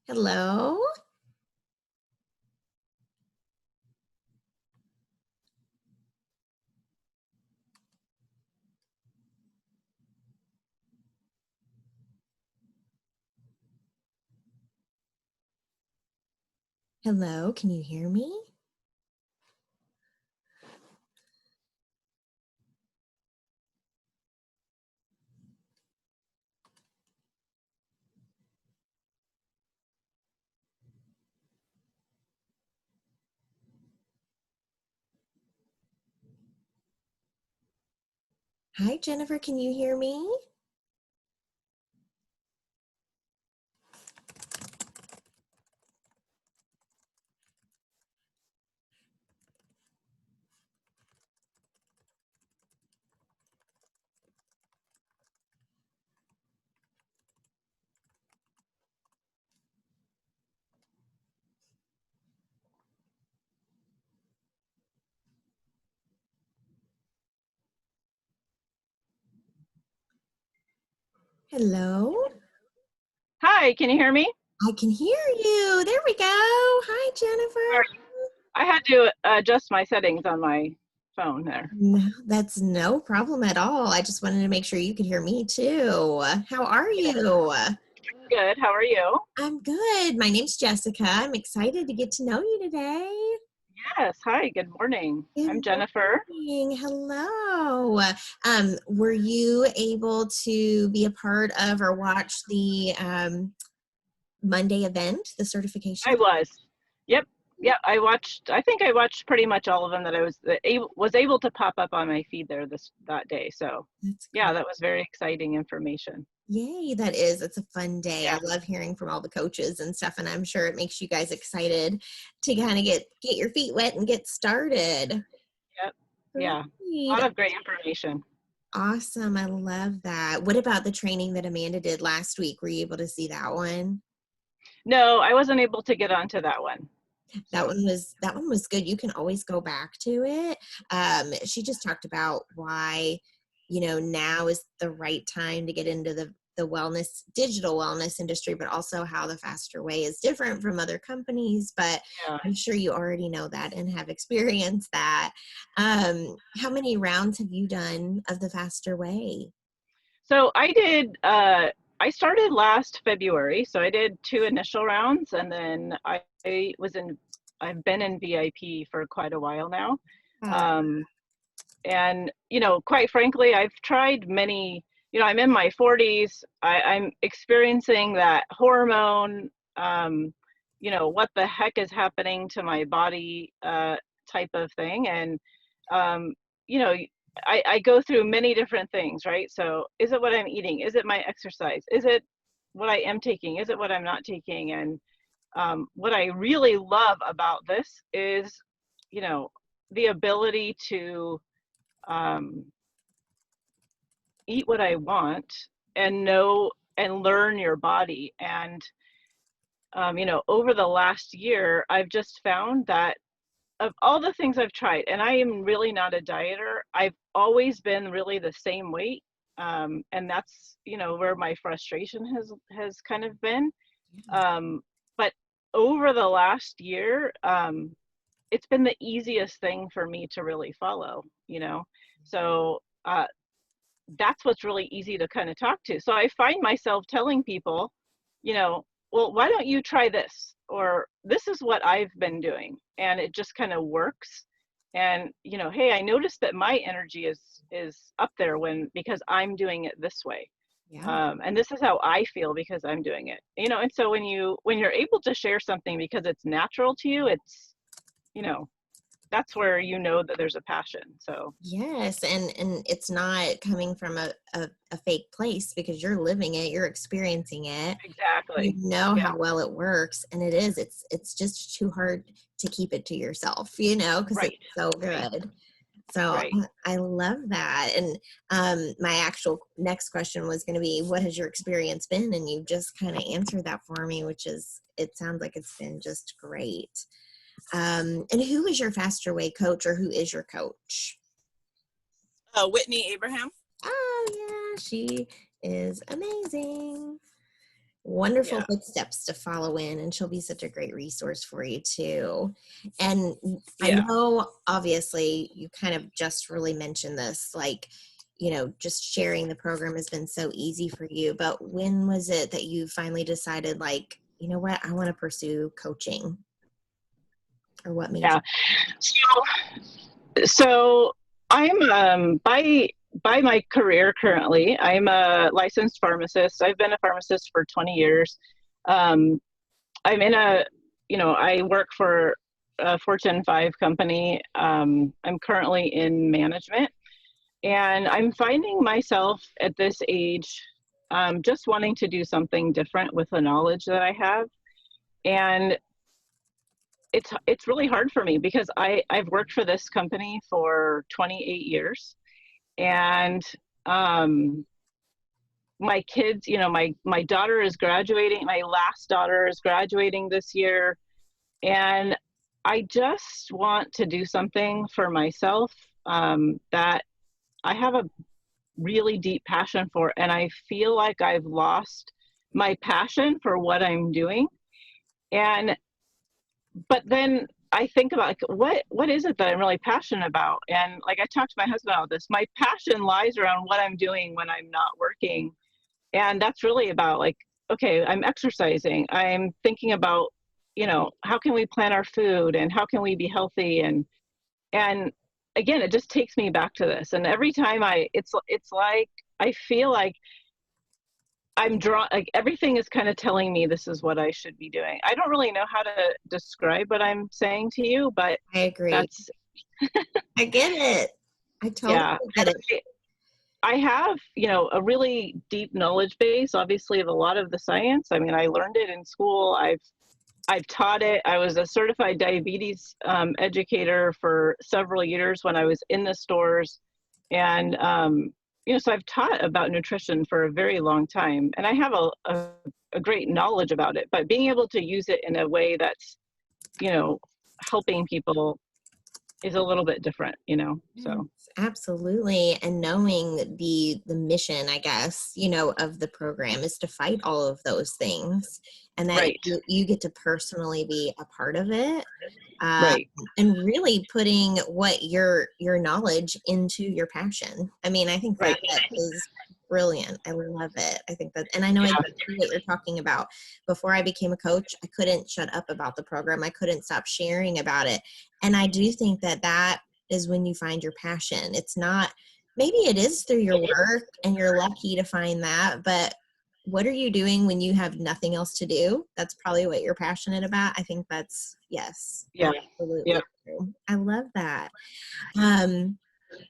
Hello. Hello, can you hear me? Hi, Jennifer, can you hear me? Hello. Hi, can you hear me? I can hear you. There we go. Hi, Sorry, Jennifer. I had to adjust my settings on my phone there. No, that's no problem at all. I just wanted to make sure you could hear me too. How are Yeah, you? good. How are you? I'm good. My name's Jessica. I'm excited to get to know you today. Yes. Hi, good morning. Good I'm Jennifer. morning. Hello. Were you able to be a part of or watch the Monday event, the certification? I was. Yep. Yep. I think I watched pretty much all of them that I was able to pop up on my feed there that day. So, That's yeah, great. that was very exciting information. Yay, that is. It's a fun day. I Yeah. love hearing from all the coaches and stuff, and I'm sure it makes you guys excited to kind of get your feet wet and get started. Yep. Yeah. A Great. lot of great information. Awesome. I love that. What about the training that Amanda did last week? Were you able to see that one? No, I wasn't able to get onto that one. So, That one was good. You can always go back to it. She just talked about why, now is the right time to get into the wellness, digital wellness industry, but also how the faster way is different from other companies. But yeah. I'm sure you already know that and have experienced that. How many rounds have you done of the faster way? So I started last February. So I did two initial rounds and then I've been in VIP for quite a while now. Uh, Um, and, quite frankly, I've tried many, I'm in my 40s. I'm experiencing that hormone, what the heck is happening to my body type of thing. And, um, you know, I go through many different things, right? So is it what I'm eating? Is it my exercise? Is it what I am taking? Is it what I'm not taking? And what I really love about this is, you know, the ability to um, eat what I want and know and learn your body. And, over the last year, I've just found that of all the things I've tried, and I am really not a dieter, I've always been really the same weight. And that's, where my frustration has kind of been. Um, but over the last year, it's been the easiest thing for me to really follow. So that's what's really easy to kind of talk to. So I find myself telling people, you know, well, why don't you try this? Or this is what I've been doing. And it just kind of works. And, hey, I noticed that my energy is up there because I'm doing it this way. yeah. And this is how I feel because I'm doing it. And so when you're able to share something because it's natural to you, you know, that's where you know that there's a passion. So Yes, and it's not coming from a fake place because you're living it, you're experiencing it. You exactly. know Yeah. how well it works, and it's just too hard to keep it to yourself, because it's Right. so Right. good. So Right. I love that. And my actual next question was going to be, what has your experience been? And you just kind of answered that for me, it sounds like it's been just great. And who is your faster way coach, or who is your coach? Whitney Abraham. Oh, yeah, she is amazing. wonderful Yeah. footsteps to follow in, and she'll be such a great resource for you too. And I Yeah. know obviously you kind of just really mentioned this, like, just sharing the program has been so easy for you, but when was it that you finally decided, like, you know what, I want to pursue coaching? Or what made you? Yeah. So I'm by my career currently, I'm a licensed pharmacist. I've been a pharmacist for 20 years. Um, I'm in I work for a Fortune 5 company. I'm currently in management, and I'm finding myself at this age just wanting to do something different with the knowledge that I have. And it's really hard for me because I've worked for this company for 28 years, and um, my kids, my daughter is graduating. My last daughter is graduating this year, and I just want to do something for myself that I have a really deep passion for, and I feel like I've lost my passion for what I'm doing. And but then I think about, like, what is it that I'm really passionate about? And like, I talked to my husband about this. My passion lies around what I'm doing when I'm not working, and that's really about, like, okay, I'm exercising. I'm thinking about, how can we plan our food and how can we be healthy, and again, it just takes me back to this. And every time it's like I feel like I'm drawn, like everything is kind of telling me this is what I should be doing. I don't really know how to describe what I'm saying to you, but I agree. that's, I get it. I totally yeah. get And it. I have, a really deep knowledge base, obviously, of a lot of the science. I mean, I learned it in school. I've taught it. I was a certified diabetes educator for several years when I was in the stores, and so I've taught about nutrition for a very long time, and I have a great knowledge about it. But being able to use it in a way that's, you know, helping people is a little bit different. Yes, So absolutely. And knowing the mission, I guess, of the program is to fight all of those things, and that right, you get to personally be a part of it, um, right, and really putting what your knowledge into your passion. I mean, I think that right. is brilliant. I love it. I think that, and I know Yeah, exactly what you're talking about. Before I became a coach, I couldn't shut up about the program. I couldn't stop sharing about it. And I do think that is when you find your passion. It's not, maybe it is through your work and you're lucky to find that, but what are you doing when you have nothing else to do? That's probably what you're passionate about. I think that's, yes, yeah, yeah. absolutely true. I love that. Um,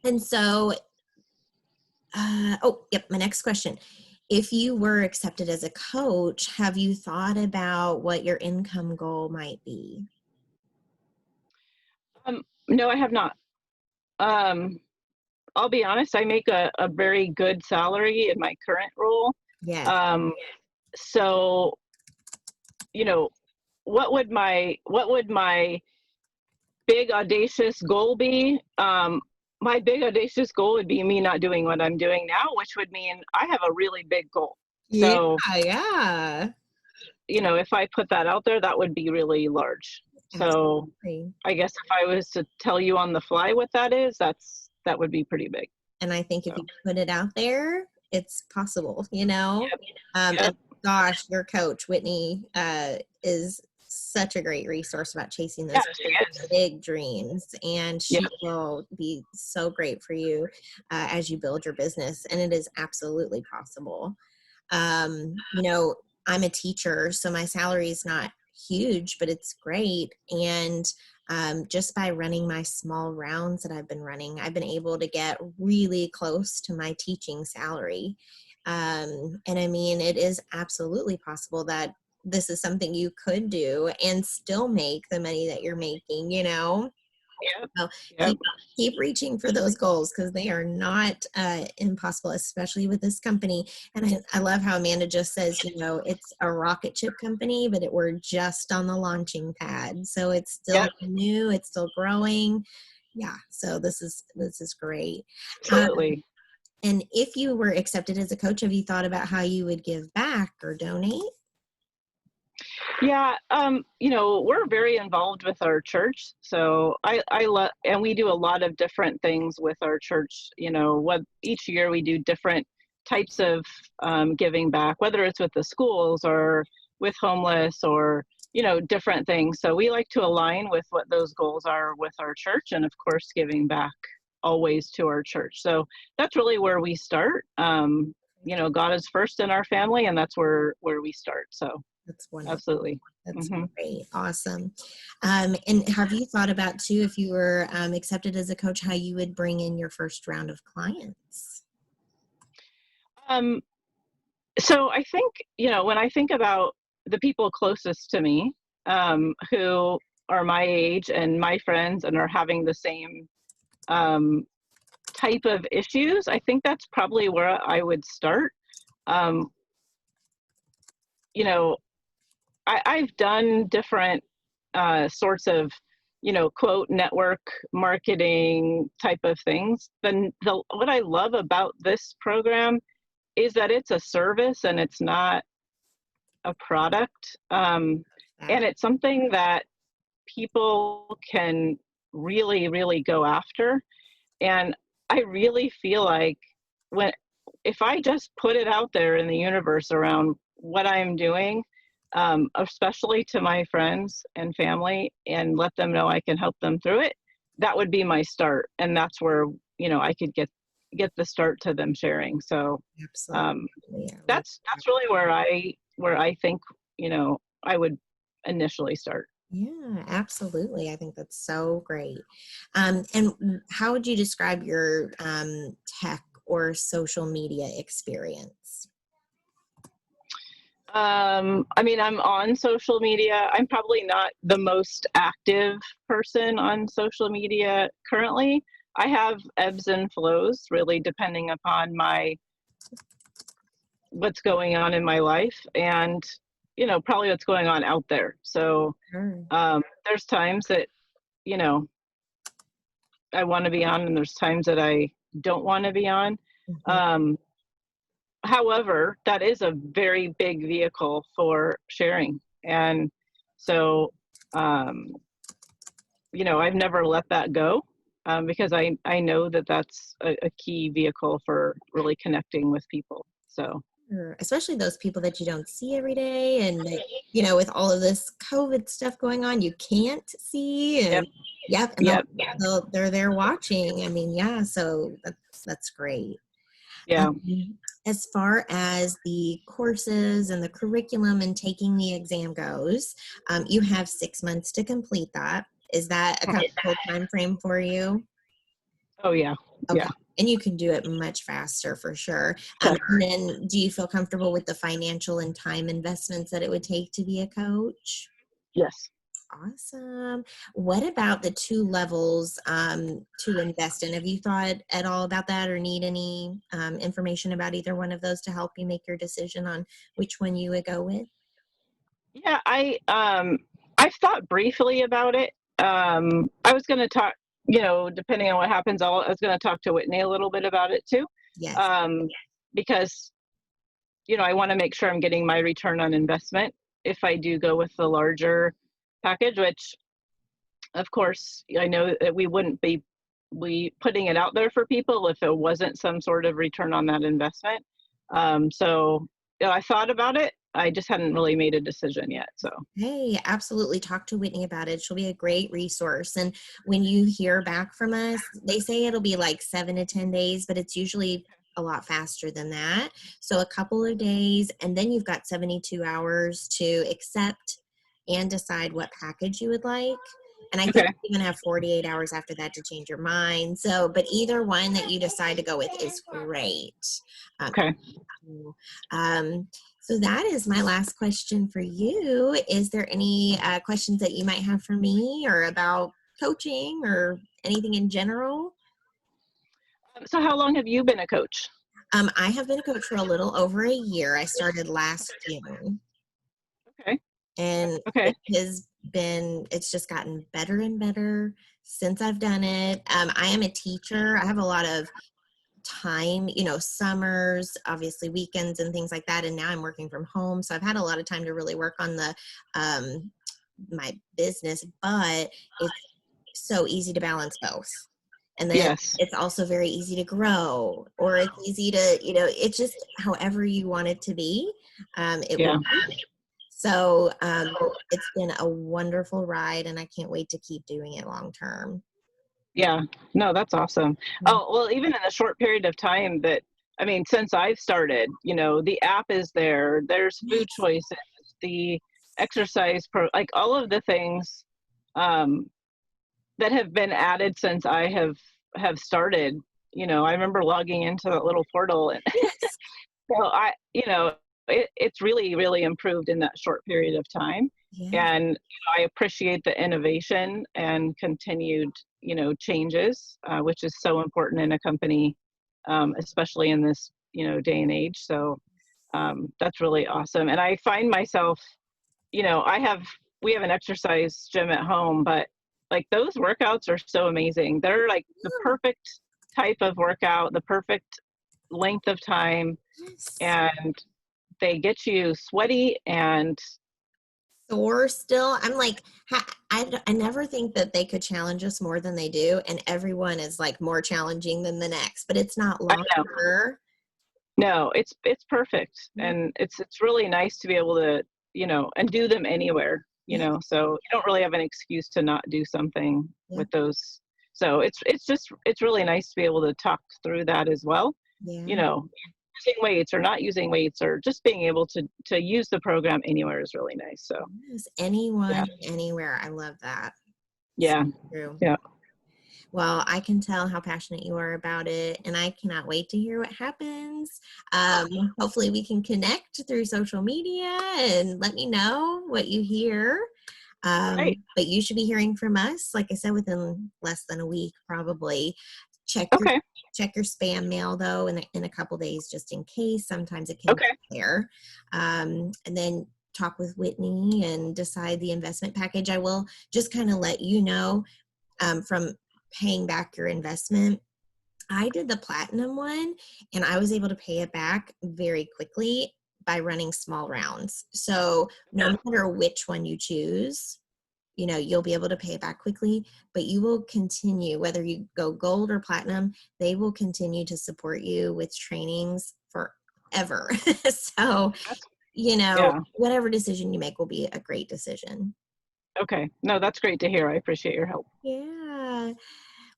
and so, oh, yep, my next question. If you were accepted as a coach, have you thought about what your income goal might be? No, I have not. Um, I'll be honest, I make a very good salary in my current role. Yes. Um, so, you know, what would my big audacious goal be? My big audacious goal would be me not doing what I'm doing now, which would mean I have a really big goal. Yeah, So, yeah. if I put that out there, that would be really large. So Absolutely. I guess if I was to tell you on the fly what that is, that would be pretty big. And I think if So you put it out there, it's possible, yep, And yep, gosh, your coach, Whitney, is such a great resource about chasing yeah, those she is. big dreams. And Yeah, she will be so great for you as you build your business. And it is absolutely possible. You know, I'm a teacher, so my salary is not huge, but it's great. And just by running my small rounds that I've been running, I've been able to get really close to my teaching salary. And I mean, it is absolutely possible that this is something you could do and still make the money that you're making. yep, So yep, keep reaching for those goals because they are not impossible, especially with this company. And I love how Amanda just says, it's a rocket ship company, but we're just on the launching pad. So it's still yep, new, it's still growing. Yeah, so this is great. Um, absolutely. and if you were accepted as a coach, have you thought about how you would give back or donate? Yeah, we're very involved with our church. So I love, and we do a lot of different things with our church. What each year we do different types of giving back, whether it's with the schools or with homeless or, different things. So we like to align with what those goals are with our church, and of course, giving back always to our church. So that's really where we start. God is first in our family, and that's where we start. So That's wonderful. absolutely. That's Hmm. great. Awesome. And have you thought about too, if you were accepted as a coach, how you would bring in your first round of clients? Um, so I think, when I think about the people closest to me, who are my age and my friends and are having the same um, type of issues, I think that's probably where I would start. Um, you know, I've done different sorts of, quote, network marketing type of things. What I love about this program is that it's a service and it's not a product. And That. it's something that people can really, really go after. And I really feel like when if I just put it out there in the universe around what I'm doing, especially to my friends and family, and let them know I can help them through it, that would be my start, and that's where I could get the start to them sharing. So Absolutely. um, I love that's really where I think I would initially start. Yeah, absolutely. I think that's so great. And how would you describe your tech or social media experience? I mean, I'm on social media. I'm probably not the most active person on social media currently. I have ebbs and flows, really depending upon my what's going on in my life and probably what's going on out there. So Sure. there's times that you know I want to be on, and there's times that I don't want to be on. Mhm. Um, However, that is a very big vehicle for sharing. And so, um, I've never let that go, because I know that that's a key vehicle for really connecting with people. So, Sure. Especially those people that you don't see every day, and that, with all of this COVID stuff going on, you can't see. yep, And yep, and yep, they're there watching. I mean, yeah, so that's great. yeah. As far as the courses and the curriculum and taking the exam goes, you have 6 months to complete that. Is that a comfortable time frame for you? Oh, yeah, Okay. yeah. And you can do it much faster for sure. And then do you feel comfortable with the financial and time investments that it would take to be a coach? Yes. Awesome. What about the two levels to invest in? Have you thought at all about that, or need any information about either one of those to help you make your decision on which one you would go with? Yeah, I've thought briefly about it. I was going to talk, depending on what happens, I was going to talk to Whitney a little bit about it too, Yes. um, because I want to make sure I'm getting my return on investment if I do go with the larger package. Which, of course, I know that we wouldn't be we putting it out there for people if it wasn't some sort of return on that investment. So I thought about it. I just hadn't really made a decision yet. So. Hey, absolutely. Talk to Whitney about it. She'll be a great resource. And when you hear back from us, they say it'll be like 7 to 10 days, but it's usually a lot faster than that. So a couple of days, and then you've got 72 hours to accept and decide what package you would like. And I think Okay. you even have 48 hours after that to change your mind. So, but either one that you decide to go with is great. Um, Okay. um, so that is my last question for you. Is there any questions that you might have for me, or about coaching, or anything in general? So how long have you been a coach? I have been a coach for a little over a year. I started last June, Okay. and Okay. it's just gotten better and better since I've done it. I am a teacher. I have a lot of time, summers, obviously weekends and things like that. And now I'm working from home. So I've had a lot of time to really work on my business, but it's so easy to balance both. And then Yes. it's also very easy to grow, or it's easy to, it's just however you want it to be. It Yeah. will be. So it's been a wonderful ride, and I can't wait to keep doing it long term. Yeah. No, that's awesome. Oh, well, even in a short period of time that, I mean, since I've started, the app is there, there's food Yes. choices, the exercise like all of the things um, that have been added since I have started. I remember logging into that little portal, and Yes. so it's really, really improved in that short period of time. Yes. And I appreciate the innovation and continued, changes, which is so important in a company, especially in this, day and age. So that's really awesome. And I find myself, we have an exercise gym at home, but like those workouts are so amazing. They're like the perfect type of workout, the perfect length of time, Yes. and they get you sweaty and Sore still. I'm like, I never think that they could challenge us more than they do. And everyone is like more challenging than the next, but it's not I know. longer. No, it's perfect. And it's really nice to be able to, and do them anywhere, Yeah. so you don't really have an excuse to not do something Yeah. with those. So it's really nice to be able to talk through that as well. Yeah. Using weights or not using weights, or just being able to use the program anywhere is really nice. So Yes. Anyone, yeah. anywhere. I love that. So Yeah. true. Yeah. Well, I can tell how passionate you are about it, and I cannot wait to hear what happens. Hopefully, we can connect through social media and let me know what you hear. Right. But you should be hearing from us, like I said, within less than a week, probably. Check your Okay. check your spam mail though in a couple days, just in case. Sometimes it can Okay. get there, and then talk with Whitney and decide the investment package. I will just kind of let you know from paying back your investment. I did the platinum one, and I was able to pay it back very quickly by running small rounds. So no matter which one you choose, you'll be able to pay it back quickly, but you will continue, whether you go gold or platinum, they will continue to support you with trainings forever. So, That's, yeah. whatever decision you make will be a great decision. Okay. No, that's great to hear. I appreciate your help. Yeah.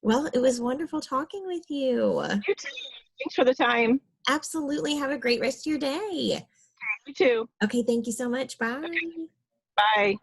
Well, it was wonderful talking with you. You too. Thanks for the time. Absolutely. Have a great rest of your day. You too. Okay. Thank you so much. Bye. Okay. Bye.